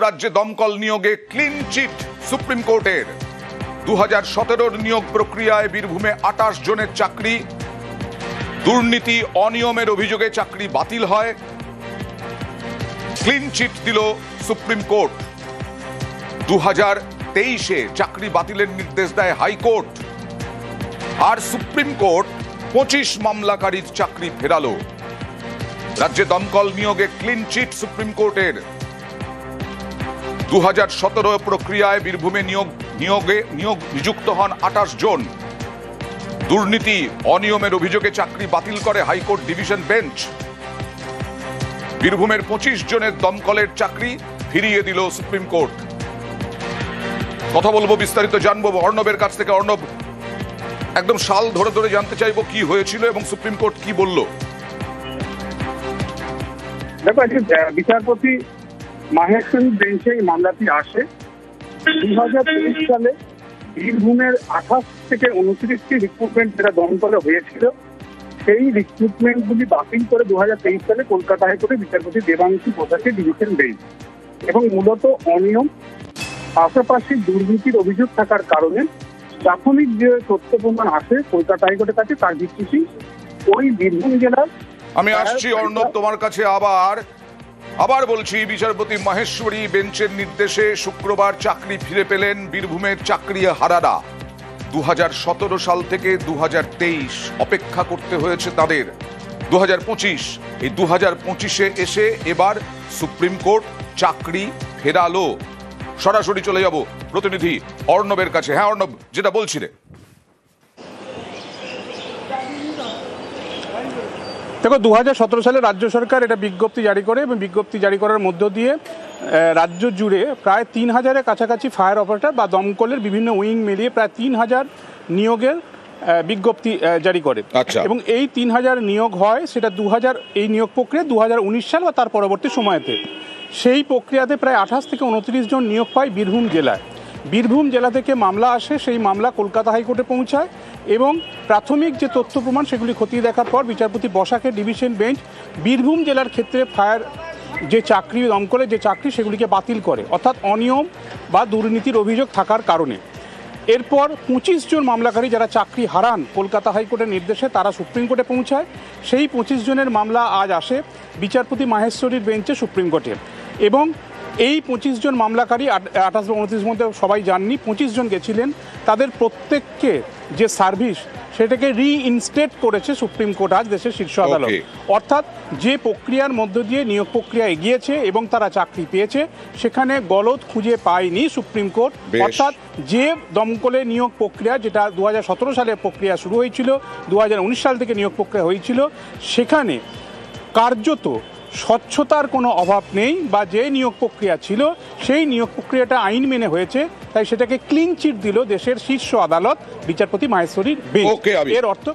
রাজ্যে দমকল নিয়োগে ক্লিন চিট সুপ্রিম কোর্টের 2017 নিয়োগ প্রক্রিয়ায় বীরভূমে 28 জনের চাকরি, দুর্নীতি অনিয়মের অভিযোগে চাকরি বাতিল হয়। ক্লিন চিট দিল সুপ্রিম কোর্ট। 2023-এ চাকরি বাতিলের নির্দেশ দেয় হাইকোর্ট, আর সুপ্রিম কোর্ট 25 মামলাকারীর চাকরি ফেরালো। রাজ্যে দমকল নিয়োগে ক্লিন চিট সুপ্রিম কোর্টের। 2017 প্রক্রিয়ায় বীরভূমে নিযুক্ত হন 28 জন। দুর্নীতি অনিয়মের অভিযোগে চাকরি বাতিল করে হাইকোর্ট ডিভিশন বেঞ্চ। বীরভূমের 25 জনের দমকলের চাকরি ফিরিয়ে দিল সুপ্রিম কোর্ট। কথা বলবো, বিস্তারিত জানবো অর্ণবের কাছ থেকে। অর্ণব, একদম সাল ধরে ধরে জানতে চাইবো কি হয়েছিল এবং সুপ্রিম কোর্ট কি বলল। দেখো, বিচারপতি মাহেশ্বরী বেঞ্চে এই মামলাটি আসে। 2023 সালে বীরভূমের 28 থেকে 29টি রিক্রুটমেন্ট যেটা দমকলে হয়েছিল, সেই রিক্রুটমেন্টগুলি বাতিল করে 2023 সালে কলকাতা হাইকোর্টে বিচারপতি দেবাংশু বসাকে ডিভিশন বেঞ্চ। এবং মূলত অনিয়ম, পাশাপাশি দুর্নীতির অভিযোগ থাকার কারণে প্রাথমিক যে তথ্য প্রমাণ আসে কলকাতা হাইকোর্টের কাছে, তার ভিত্তিতে ওই বীরভূম জেলার আমি আসছি অর্ণব তোমার কাছে। আবার বলছি, বিচারপতি মাহেশ্বরী বেঞ্চের নির্দেশে শুক্রবার চাকরি ফিরে পেলেন বীরভূমের চাকরি হারারা। 2017 সাল থেকে 2023 অপেক্ষা করতে হয়েছে তাদের। 2025, এই 2025-এ এসে এবার সুপ্রিম কোর্ট চাকরি ফেরালো। সরাসরি চলে যাব প্রতিনিধি অর্ণবের কাছে। হ্যাঁ অর্ণব, যেটা বলছিলে। দেখো, 2017 সালে রাজ্য সরকার এটা বিজ্ঞপ্তি জারি করে এবং বিজ্ঞপ্তি জারি করার মধ্য দিয়ে রাজ্য জুড়ে প্রায় 3000-এর কাছাকাছি ফায়ার অপারেটর বা দমকলের বিভিন্ন উইং মিলিয়ে প্রায় 3000 নিয়োগের বিজ্ঞপ্তি জারি করে। এবং এই 3000 নিয়োগ হয়, সেটা এই নিয়োগ প্রক্রিয়া 2019 সাল বা তার পরবর্তী সময়তে। সেই প্রক্রিয়াতে প্রায় 28 থেকে 29 জন নিয়োগ পায় বীরভূম জেলায়। বীরভূম জেলা থেকে মামলা আসে, সেই মামলা কলকাতা হাইকোর্টে পৌঁছায় এবং প্রাথমিক যে তথ্য প্রমাণ সেগুলি খতিয়ে দেখার পর বিচারপতি বসাকের ডিভিশন বেঞ্চ বীরভূম জেলার ক্ষেত্রে ফায়ার যে চাকরি, দমকলের যে চাকরি, সেগুলিকে বাতিল করে, অর্থাৎ অনিয়ম বা দুর্নীতির অভিযোগ থাকার কারণে। এরপর 25 জন মামলাকারী যারা চাকরি হারান কলকাতা হাইকোর্টের নির্দেশে, তারা সুপ্রিম কোর্টে পৌঁছায়। সেই 25 জনের মামলা আজ আসে বিচারপতি মাহেশ্বরীর বেঞ্চে সুপ্রিম কোর্টে। এবং এই 25 জন মামলাকারী 28 বা 29 মধ্যে সবাই যাননি, 25 জন গেছিলেন। তাদের প্রত্যেককে যে সার্ভিস, সেটাকে রিইনস্টেট করেছে সুপ্রিম কোর্ট আজ, দেশের শীর্ষ আদালত। অর্থাৎ যে প্রক্রিয়ার মধ্য দিয়ে নিয়োগ প্রক্রিয়া এগিয়েছে এবং তারা চাকরি পেয়েছে, সেখানে গলদ খুঁজে পায়নি সুপ্রিম কোর্ট। অর্থাৎ যে দমকলে নিয়োগ প্রক্রিয়া, যেটা 2017 সালে প্রক্রিয়া শুরু হয়েছিল, 2019 সাল থেকে নিয়োগ প্রক্রিয়া হয়েছিল, সেখানে কার্যত স্বচ্ছতার কোনো অভাব নেই, বা যে নিয়োগ প্রক্রিয়া ছিল সেই নিয়োগ প্রক্রিয়াটা আইন মেনে হয়েছে, তাই সেটাকে ক্লিন চিট দিল দেশের শীর্ষ আদালত বিচারপতি মাহেশ্বরীর বেঞ্চ। এর অর্থ